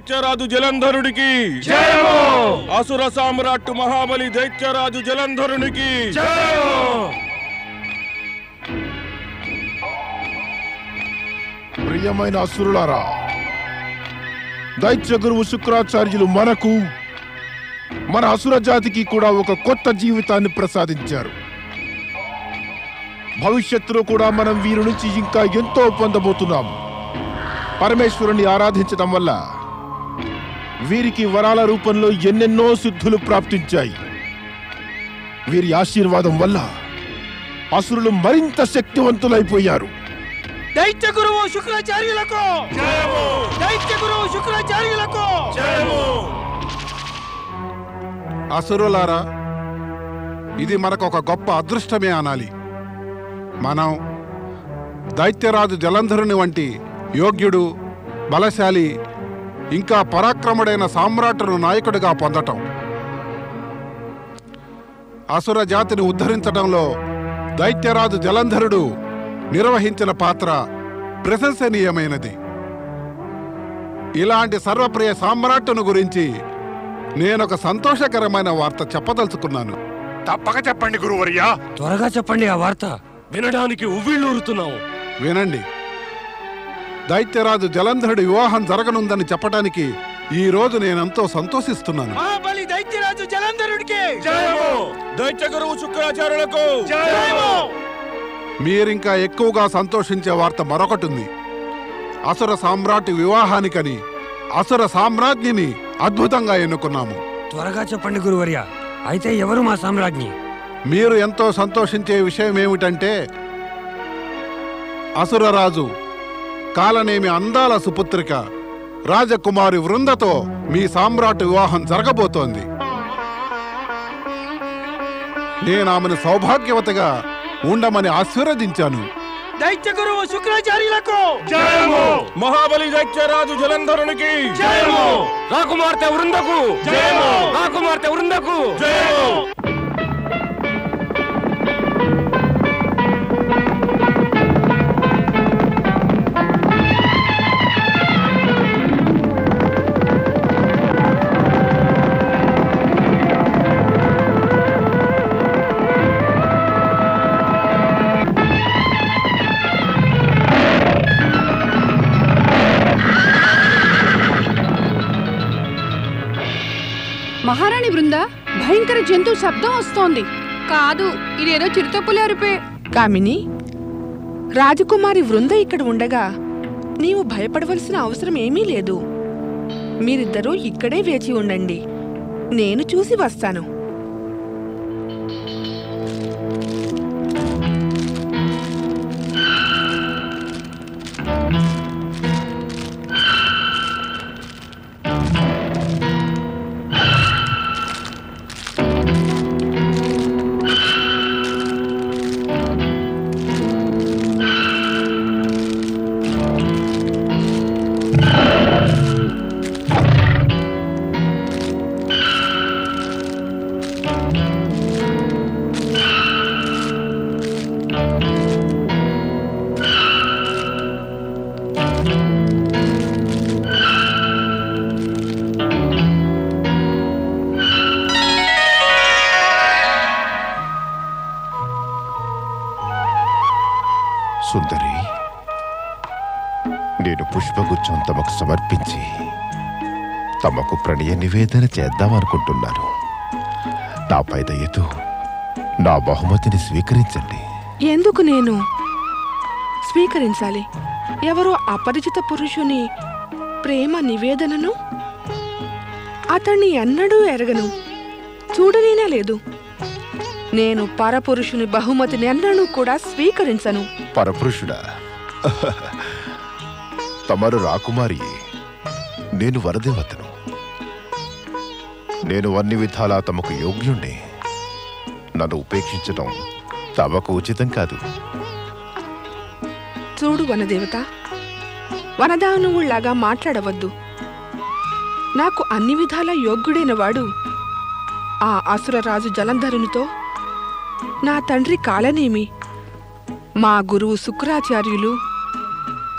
దైత్యరాజు జలంధరుడికి జయము. అసుర సామ్రాట్టు మహాబలి దైత్యరాజు జలంధరునికి జయము. ప్రియమైన అసురులారా, దైత్య గురువు శుక్రాచార్యులు మనకు మన అసుర జాతికి కూడా ఒక కొత్త జీవితాన్ని ప్రసాదించారు. భవిష్యత్తులో కూడా మనం వీరి నుంచి ఇంకా ఎంతో పొందబోతున్నాం. పరమేశ్వరుని ఆరాధించడం వల్ల వీరికి వరాల రూపంలో ఎన్నెన్నో సిద్ధులు ప్రాప్తించాయి. వీరి ఆశీర్వాదం వల్ల అసురులు మరింత శక్తివంతులైపోయారు. దైత్య గురువు శుక్రాచార్యులకు జయము. దైత్య గురువు శుక్రాచార్యులకు జయము. అసురులారా, ఇది మనకు ఒక గొప్ప అదృష్టమే అనాలి. మనం దైత్యరాజు జలంధరుని వంటి యోగ్యుడు, బలశాలి, ఇంకా పరాక్రముడైన సామ్రాట్టును నాయకుడిగా పొందటం, అసుర జాతిని ఉద్ధరించడంలో దైత్యరాజు జలంధరుడు నిర్వహించిన పాత్ర ప్రశంసనీయమైనది. ఇలాంటి సర్వప్రియ సామ్రాట్టును గురించి నేనొక సంతోషకరమైన వార్త చెప్పదలుచుకున్నాను. తప్పక చెప్పండి గురువర్యా. త్వరగా చెప్పండి ఆ వార్త, వినడానికి ఉవ్విళ్ళూరుతున్నావు. వినండి. దైత్యరాజు జలంధరుడి వివాహం జరగనుందని చెప్పడానికి ఈ రోజు నేనెంతో సంతోషిస్తున్నాను. మహాబలి దైత్యరాజు జలంధరుడికి జయము. దైత్య గురువు శుక్రాచార్యులకు జయము. మీరింకా ఎక్కువగా సంతోషించే వార్త మరొకటుంది. అసుర సామ్రాట్ వివాహానికని అసుర సామ్రాజ్ఞిని అద్భుతంగా ఎన్నుకున్నాము. త్వరగా చెప్పండి గురువర్య. అయితే ఎవరు మా సామ్రాజ్ఞి? మీరు ఎంతో సంతోషించే విషయం ఏమిటంటే, అసురరాజు కాలనేమి అందాల సుపుత్రిక రాజకుమారి వృందతో మీ సామ్రాట్ వివాహం జరగబోతోంది. నేనామెను సౌభాగ్యవతిగా ఉండమని ఆశీర్వదించాను. దైత్య గురువు శుక్రాచార్యులకు జయము. మహాబలి దైత్యరాజు జలంధరునికి జయము. రాకుమార్తె వృందకు జయము. రాకుమార్తె వృందకు జయము. మహారాణి బృంద, భయంకర జంతువు శబ్దం వస్తోంది. కాదు, ఇదేదో చిరుతపులి అరుపే. కామిని, రాజకుమారి వృంద ఇక్కడ ఉండగా నీవు భయపడవలసిన అవసరం ఏమీ లేదు. మీరిద్దరూ ఇక్కడే వేచి ఉండండి, నేను చూసి వస్తాను. సుందరి, నేను పుష్పగుచ్చం తమకు సమర్పించి తమకు ప్రణయ నివేదన చేద్దామనుకుంటున్నాను. నాపై దయతో నా బహుమతిని స్వీకరించండి. ఎందుకు నేను స్వీకరించాలి? ఎవరో అపరిచిత పురుషుని ప్రేమ నివేదనను అతన్ని ఎన్నడూ ఎరగను, చూడనేనా లేదు. నేను పరపురుషుని బహుమతిని ఎన్నడూ కూడా స్వీకరించను. పరపురుషుడా? తమరు రాకుమారి, నేను వరదేవతను. నేను అన్ని విధాలా తమకు యోగ్యుణ్ణి. నన్ను ఉపేక్షించడం తమకు ఉచితం కాదు. చూడు వనదేవత, వనదానవుళ్లాగా మాట్లాడవద్దు. నాకు అన్ని విధాలా యోగ్యుడైన వాడు ఆ అసురరాజు జలంధరునితో నా తండ్రి కాలనేమి, మా గురువు శుక్రాచార్యులు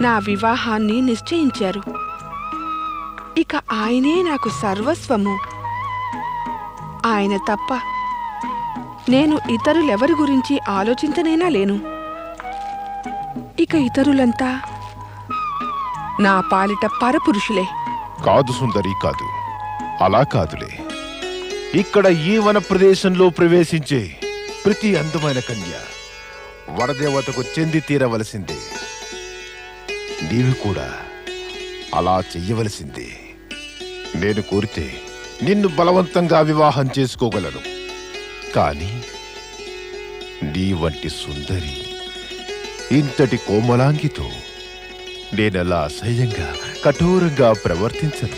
నా వివాహాన్ని నిశ్చయించారు. ఇక ఆయనే నాకు సర్వస్వము. ఆయన తప్ప నేను ఇతరులెవరి గురించి ఆలోచించనైనా లేను. ఇక ఇతరులంతా నా పాలిట పరపురుషులే. కాదు సుందరి, కాదు. అలా కాదులే. ఇక్కడ ఈ వన ప్రదేశంలో ప్రవేశించే ప్రతి అందమైన కన్య వరదేవతకు చెంది తీరవలసిందే. నీవు కూడా అలా చెయ్యవలసిందే. నేను కోరితే నిన్ను బలవంతంగా వివాహం చేసుకోగలను. కానీ నీ వంటి సుందరి ఇంతటి కోమలాంగితో నేనలా అసహ్యంగా కఠోరంగా ప్రవర్తించను.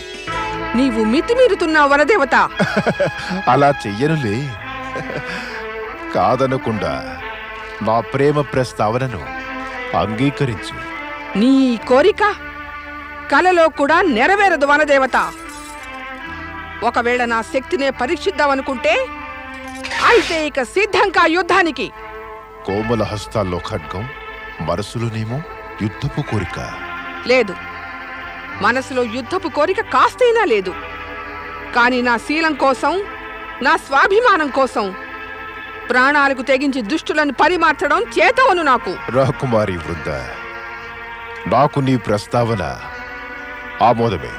నీవు మితిమీరుతున్నావు వనదేవత. అలా చెయ్యనులే. కాదనకుండా నా ప్రేమ ప్రస్తావనను అంగీకరించు. నీ కోరిక కలలో కూడా నెరవేరదు వనదేవత. ఒకవేళ నా శక్తినే పరీక్షిద్దామనుకుంటే అయితే ఇక సిద్ధంగా యుద్ధానికి. కోమల హస్తాల్లో ఖడ్గం, మనసులోనేమో యుద్ధపు కోరిక. లేదు, మనసులో యుద్ధపు కోరిక కాస్తైనా లేదు. కాని నా శీలం కోసం, నా స్వాభిమానం కోసం ప్రాణాలకు తెగించి దుష్టులను పరిమార్చడం చేతవను నాకు. రాకుమారి వృంద, నాకు నీ ప్రస్తావన ఆమోదమే.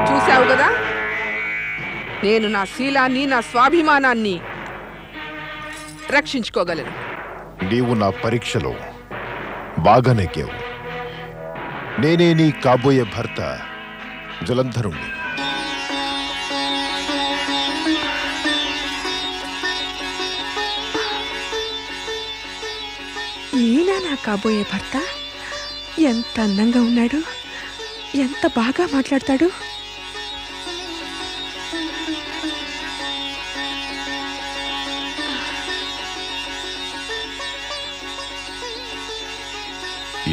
చూశావు కదా, నేను నా శీలాన్ని, నా స్వాభిమానాన్ని రక్షించుకోగలను. నీవు నా పరీక్షలో బాగా నెగ్గావు. నేనే నీ కాబోయే భర్త జలంధరుణ్ణి. ఈయన నా కాబోయే భర్త. ఎంత అందంగా ఉన్నాడు, ఎంత బాగా మాట్లాడతాడు.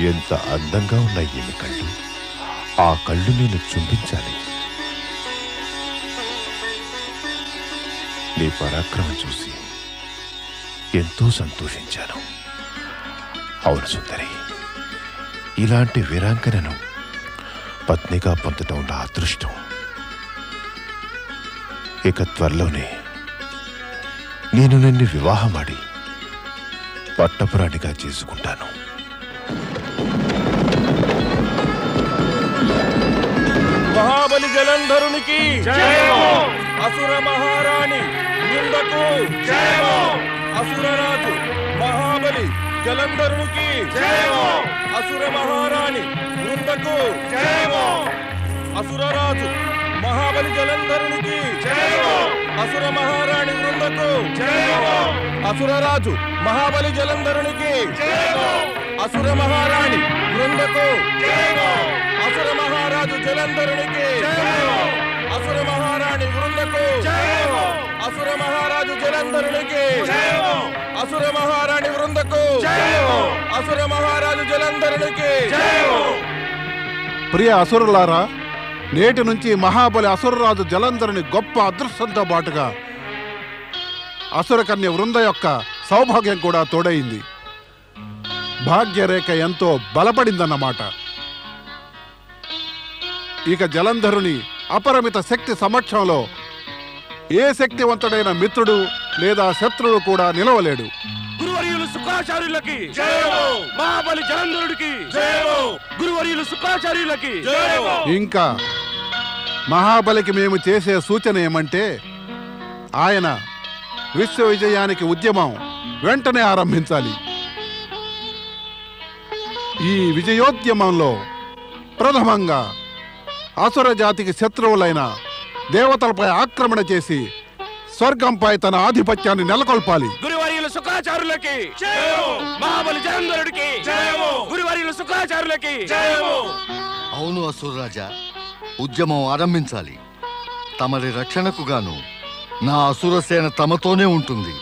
ఎంత అందంగా ఉన్నాయి ఈమె కళ్ళు. ఆ కళ్ళు నేను చుంబించాలి. నీ పరాక్రమం చూసి ఎంతో సంతోషించాను. అవును సుందరి, ఇలాంటి వీరాంకనను పత్నిగా పొందటం నా అదృష్టం. ఇక త్వరలోనే నేను నిన్ను వివాహమాడి పట్టపురాణిగా చేసుకుంటాను. మహాబలి జలంధరునికి జయము. అసుర మహారాణి వృందకు జయము. అసురరాజు మహాబలి జలంధరునికి జయము. అసుర మహారాణి వృందకు జయము. అసురరాజు మహాబలి జలంధరునికి జయము. అసుర మహారాణి వృందకు జయము. అసురరాజు మహాబలి జలంధరునికి జయము. అసుర మహారాణి వృందకు జయము. అసుర మహారాజు జలంధరునికి జయము. అసుర మహారాణి వృందకు జయము. అసుర మహారాజు జలంధరునికి జయము. అసుర మహారాణి వృందకు జయము. అసుర మహారాజు జలంధరునికి జయము. ప్రియ అసురులారా, నేటి నుంచి మహాబలి అసురరాజు జలంధరుని గొప్ప అదృష్టంతో పాటుగా అసురకన్య వృంద యొక్క సౌభాగ్యం కూడా తోడైంది. భాగ్యరేఖ ఎంతో బలపడిందన్నమాట. ఇక జలంధరుని అపరిమిత శక్తి సమక్షంలో ఏ శక్తివంతుడైన మిత్రుడు లేదా శత్రువు కూడా నిలవలేడు. గురువర్యులు శుక్రాచార్యులకి జయము. మహాబలి జలంధరుడికి జయము. గురువర్యులు శుక్రాచార్యులకి జయము. ఇంకా మహాబలికి మేము చేసే సూచన ఏమంటే, ఆయన విశ్వ విజయానికి ఉద్యమం వెంటనే ఆరంభించాలి. ఈ విజయోద్యమంలో ప్రథమంగా అసుర జాతికి శత్రువులైన దేవతలపై ఆక్రమణ చేసి స్వర్గంపై తన ఆధిపత్యాన్ని నెలకొల్పాలి. గురువర్యులు శుక్రాచార్యులకి జయము. మహాబలి జలంధరుడికి జయము. గురువర్యులు శుక్రాచార్యులకి జయము. అవును అసురరాజా, ఉద్యమం ఆరంభించాలి. తమరి రక్షణకు గాను నా అసురసేన తమతోనే ఉంటుంది.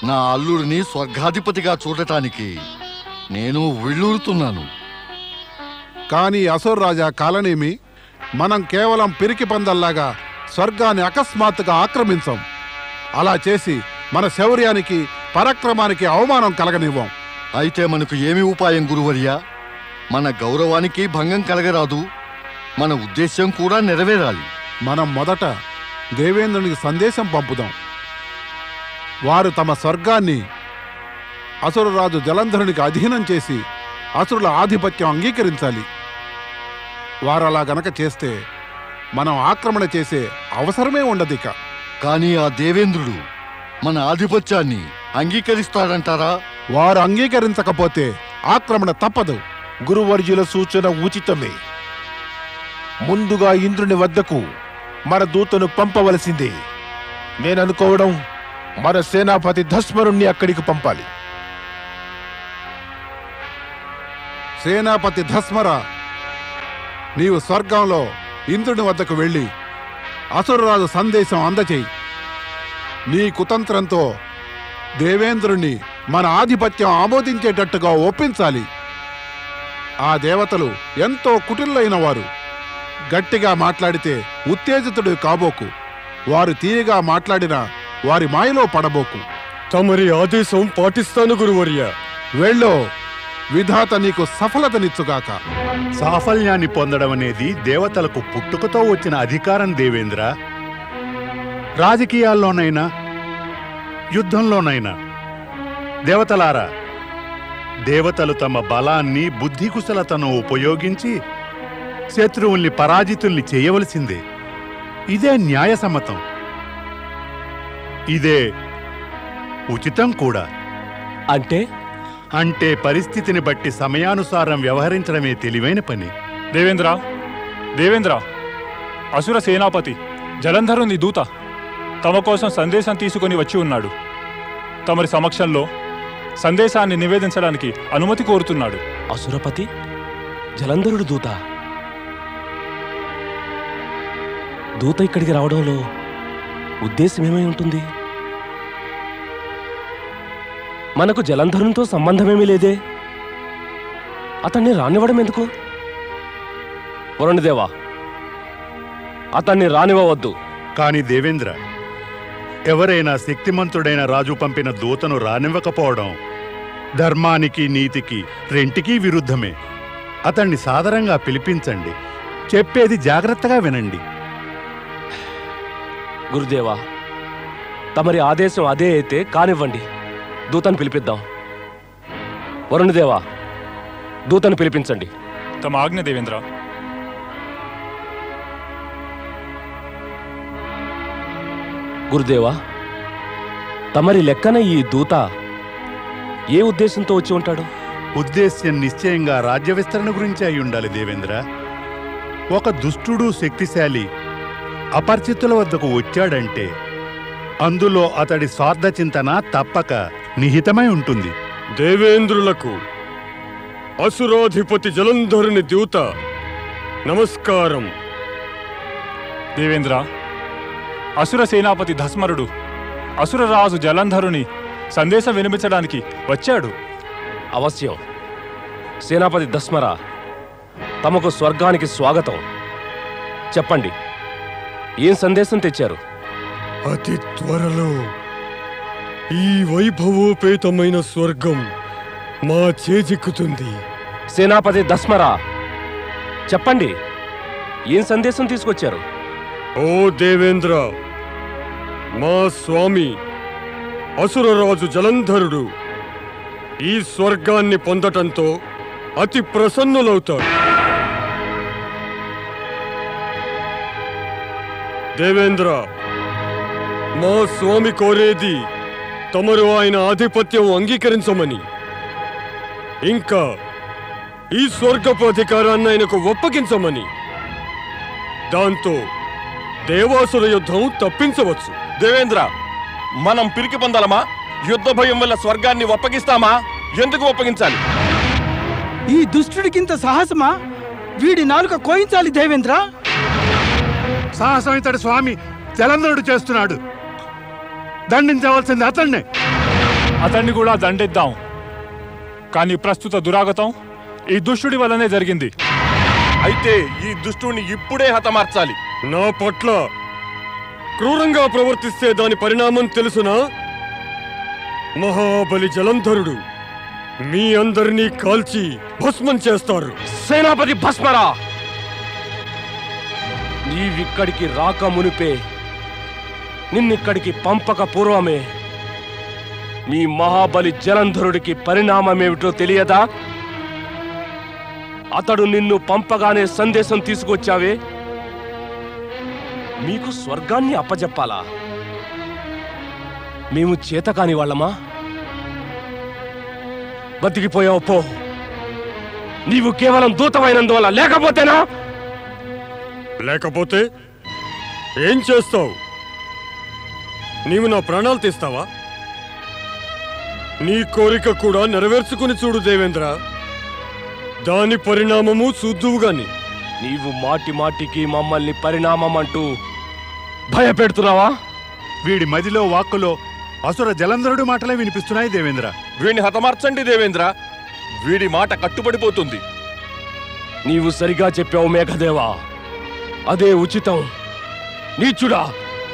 నా అల్లుడిని స్వర్గాధిపతిగా చూడటానికి నేను ఉళ్ళూరుతున్నాను. కానీ అసుర రాజా కాలనేమి, మనం కేవలం పిరికి పందల్లాగా స్వర్గాన్ని అకస్మాత్తుగా ఆక్రమించం. అలా చేసి మన శౌర్యానికి పరాక్రమానికి అవమానం కలగనివ్వం. అయితే మనకు ఏమి ఉపాయం గురువర్యా? మన గౌరవానికి భంగం కలగరాదు, మన ఉద్దేశ్యం కూడా నెరవేరాలి. మనం మొదట దేవేంద్రునికి సందేశం పంపుదాం. వారు తమ స్వర్గాన్ని అసురరాజు జలంధరునికి అధీనం చేసి అసురుల ఆధిపత్యం అంగీకరించాలి. వారలా గనక చేస్తే మనం ఆక్రమణ చేసే అవసరమే ఉండదిక. కానీ ఆ దేవేంద్రుడు మన ఆధిపత్యాన్ని అంగీకరిస్తాడంటారా? వారు అంగీకరించకపోతే ఆక్రమణ తప్పదు. గురువర్యుల సూచన ఉచితమే. ముందుగా ఇంద్రుని వద్దకు మన దూతను పంపవలసిందే. నేననుకోవడం మన సేనాపతి ధస్మరుణ్ణి అక్కడికి పంపాలి. సేనాపతి ధస్మర, నీవు స్వర్గంలో ఇంద్రుని వద్దకు వెళ్ళి అసురరాజు సందేశం అందచేయి. నీ కుతంత్రంతో దేవేంద్రుణ్ణి మన ఆధిపత్యం ఆమోదించేటట్టుగా ఒప్పించాలి. ఆ దేవతలు ఎంతో కుటిల్లైన వారు. గట్టిగా మాట్లాడితే ఉత్తేజితుడు కాబోకు. వారు తీయగా మాట్లాడినా వారి మాయలో పడబోకు. తమరి ఆదేశం పాటిస్తాను గురువర్య. వెళ్ళో, విధాత నీకు సఫలతనిచ్చుగాక. సాఫల్యాన్ని పొందడం అనేది దేవతలకు పుట్టుకతో వచ్చిన అధికారం దేవేంద్ర. రాజకీయాల్లోనైనా యుద్ధంలోనైనా దేవతలారా, దేవతలు తమ బలాన్ని బుద్ధి కుశలతను ఉపయోగించి శత్రువుల్ని పరాజితుల్ని చేయవలసిందే. ఇదే న్యాయసమ్మతం, ఇదే ఉచితం కూడా. అంటే పరిస్థితిని బట్టి సమయానుసారం వ్యవహరించడమే తెలివైన పని. దేవేంద్ర, అసుర సేనాపతి జలంధరుని దూత తమ కోసం సందేశం తీసుకుని వచ్చి ఉన్నాడు. తమరి సమక్షంలో సందేశాన్ని నివేదించడానికి అనుమతి కోరుతున్నాడు. అసురపతి జలంధరుడు దూత ఇక్కడికి రావడంలో ఉద్దేశం ఏమై ఉంటుంది? మనకు జలంధరునితో సంబంధమేమీ లేదే. అతన్ని రానివ్వడం ఎందుకు? వరుణదేవా, అతన్ని రానివ్వవద్దు. కాని దేవేంద్ర, ఎవరైనా శక్తిమంతుడైన రాజు పంపిన దూతను రానివ్వకపోవడం ధర్మానికి నీతికి రెంటికీ విరుద్ధమే. అతన్ని సాదరంగా పిలిపించండి. చెప్పేది జాగ్రత్తగా వినండి. గురుదేవా, తమరి ఆదేశం అదే అయితే కానివ్వండి. దూతను పిలిపిద్దాం. వరుణదేవా, దూతను పిలిపించండి. తమ ఆజ్ఞ దేవేంద్ర. గురుదేవా, తమరి లెక్కన ఈ దూత ఏ ఉద్దేశంతో వచ్చి ఉంటాడు? ఉద్దేశ్యం నిశ్చయంగా రాజ్య విస్తరణ గురించి అయి ఉండాలి దేవేంద్ర. ఒక దుష్టుడు శక్తిశాలి అపరిచితుల వద్దకు వచ్చాడంటే అందులో అతడి స్వార్థ చింతన తప్పక నిహితమై ఉంటుంది. దేవేంద్రులకు అసురాధిపతి జలంధరుని దూత నమస్కారం. దేవేంద్ర, అసుర సేనాపతి ధస్మరుడు అసురరాజు జలంధరుని సందేశం వినిపించడానికి వచ్చాడు. అవశ్యం. సేనాపతి ధస్మర, తమకు స్వర్గానికి స్వాగతం. చెప్పండి, ఏం సందేశం తెచ్చారు? అతి త్వరలో ఈ వైభవోపేతమైన స్వర్గం మా చేజిక్కుతుంది. సేనాపతి ధస్మర, చెప్పండి, ఏం సందేశం తీసుకొచ్చారు? ఓ దేవేంద్ర, మా స్వామి అసురరాజు జలంధరుడు ఈ స్వర్గాన్ని పొందటంతో అతి ప్రసన్నులవుతాడు. దేవేంద్ర, మా స్వామి కోరేది తమరు ఆయన ఆధిపత్యం అంగీకరించమని, ఇంకా ఈ స్వర్గపు అధికారాన్ని ఆయనకు ఒప్పగించమని. దాంతో దేవాసుర యుద్ధం తప్పించవచ్చు. దేవేంద్ర, మనం పిరికి పొందలమా? యుద్ధ భయం వల్ల స్వర్గాన్ని ఒప్పగిస్తామా? ఎందుకు ఒప్పగించాలి? ఈ దుష్టుడికింత సాహసమా? వీడి నాలుక కోయించాలి దేవేంద్ర. సాహసం ఇతడి స్వామి జలంధరుడు చేస్తున్నాడు. దండించవలసింది అతన్నే. అతన్ని కూడా దండిద్దాం. కానీ ప్రస్తుత దురాగతం ఈ దుష్టుడి వల్లనే జరిగింది. అయితే ఈ దుష్టుడిని ఇప్పుడే హతమార్చాలి. నా పట్ల క్రూరంగా ప్రవర్తిస్తే దాని పరిణామం తెలుసునా? మహాబలి జలంధరుడు మీ అందరినీ కాల్చి భస్మం చేస్తారు. సేనాపతి భస్మరా, నీవిక్కడికి రాక మునిపే, నిన్నిక్కడికి పంపక పూర్వమే మీ మహాబలి జలంధరుడికి పరిణామమేమిటో తెలియదా? అతడు నిన్ను పంపగానే సందేశం తీసుకొచ్చావే, మీకు స్వర్గాన్ని అప్పజెప్పాలా? మేము చేతకాని వాళ్ళమా? బతికిపోయావు పో. నీవు కేవలం దూతమైనందువల్ల. లేకపోతేనా? లేకపోతే ఏం చేస్తావు? నీవు నా ప్రాణాలు తీస్తావా? నీ కోరిక కూడా నెరవేర్చుకుని చూడు దేవేంద్ర. దాని పరిణామము చూద్దువుగాని. నీవు మాటి మాటికి మమ్మల్ని పరిణామం అంటూ భయపెడుతున్నావా? వీడి మదిలో వాక్కులో అసుర జలంధరుడి మాటలే వినిపిస్తున్నాయి దేవేంద్ర. వీడిని హతమార్చండి దేవేంద్ర. వీడి మాట కట్టుబడిపోతుంది. నీవు సరిగా చెప్పావు మేఘదేవా, అదే ఉచితం. నీచుడా,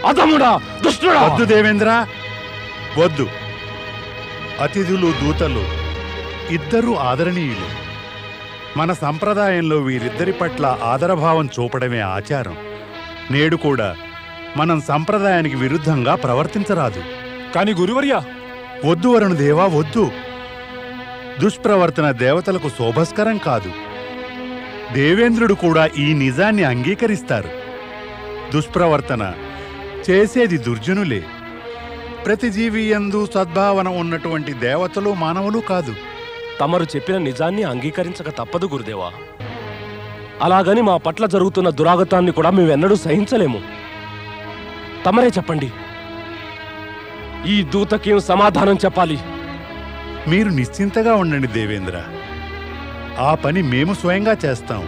అధముడా, దుష్టుడా! వద్దు దేవేంద్ర, వద్దు. అతిథులు దూతలు ఇద్దరూ ఆదరణీయులు. మన సంప్రదాయంలో వీరిద్దరి పట్ల ఆదరభావం చూపడమే ఆచారం. నేడు కూడా మనం సంప్రదాయానికి విరుద్ధంగా ప్రవర్తించరాదు. కానీ గురువర్య, వద్దు వరుణదేవా, వద్దు. దుష్ప్రవర్తన దేవతలకు శోభస్కరం కాదు. దేవేంద్రుడు కూడా ఈ నిజాన్ని అంగీకరిస్తారు. దుష్ప్రవర్తన చేసేది దుర్జనులే. ప్రతి జీవి యందు సద్భావన ఉన్నటువంటి దేవతలు మానవులు కాదు. తమరు చెప్పిన నిజాన్ని అంగీకరించక తప్పదు గురుదేవా. అలాగని మా పట్ల జరుగుతున్న దురాగతాన్ని కూడా మేమెన్నడూ సహించలేము. తమరే చెప్పండి, ఈ దూతకేం సమాధానం చెప్పాలి? మీరు నిశ్చింతగా ఉండండి దేవేంద్ర. ఆ పని మేము స్వయంగా చేస్తాం.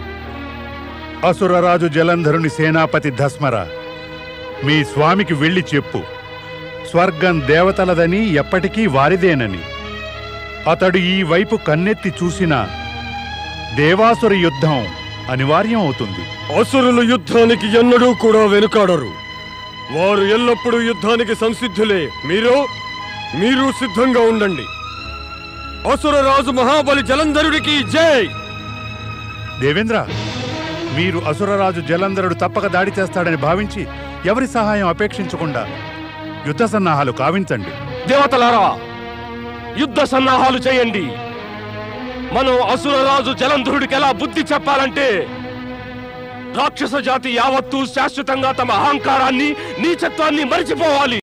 అసురరాజు జలంధరుని సేనాపతి ధస్మర, మీ స్వామికి వెళ్ళి చెప్పు, స్వర్గం దేవతలదని, ఎప్పటికీ వారిదేనని. అతడు ఈ వైపు కన్నెత్తి చూసినా దేవాసుర యుద్ధం అనివార్యం అవుతుంది. అసురులు యుద్ధానికి ఎన్నడూ కూడా వెనుకాడరు. వారు ఎల్లప్పుడూ యుద్ధానికి సంసిద్ధులే. మీరు సిద్ధంగా ఉండండి. అసురరాజు మహాబలి జలంధరుడికి జై! దేవేంద్ర, మీరు అసురరాజు జలంధరుడు తప్పక దాడి చేస్తాడని భావించి ఎవరి సహాయం అపేక్షించకుండా యుద్ధ సన్నాహాలు కావించండి. దేవతలారా, యుద్ధ సన్నాహాలు చేయండి. మనం అసురరాజు జలంధరుడికి ఎలా బుద్ధి చెప్పాలంటే, రాక్షస జాతి యావత్తూ శాశ్వతంగా తమ అహంకారాన్ని, నీచత్వాన్ని మరిచిపోవాలి.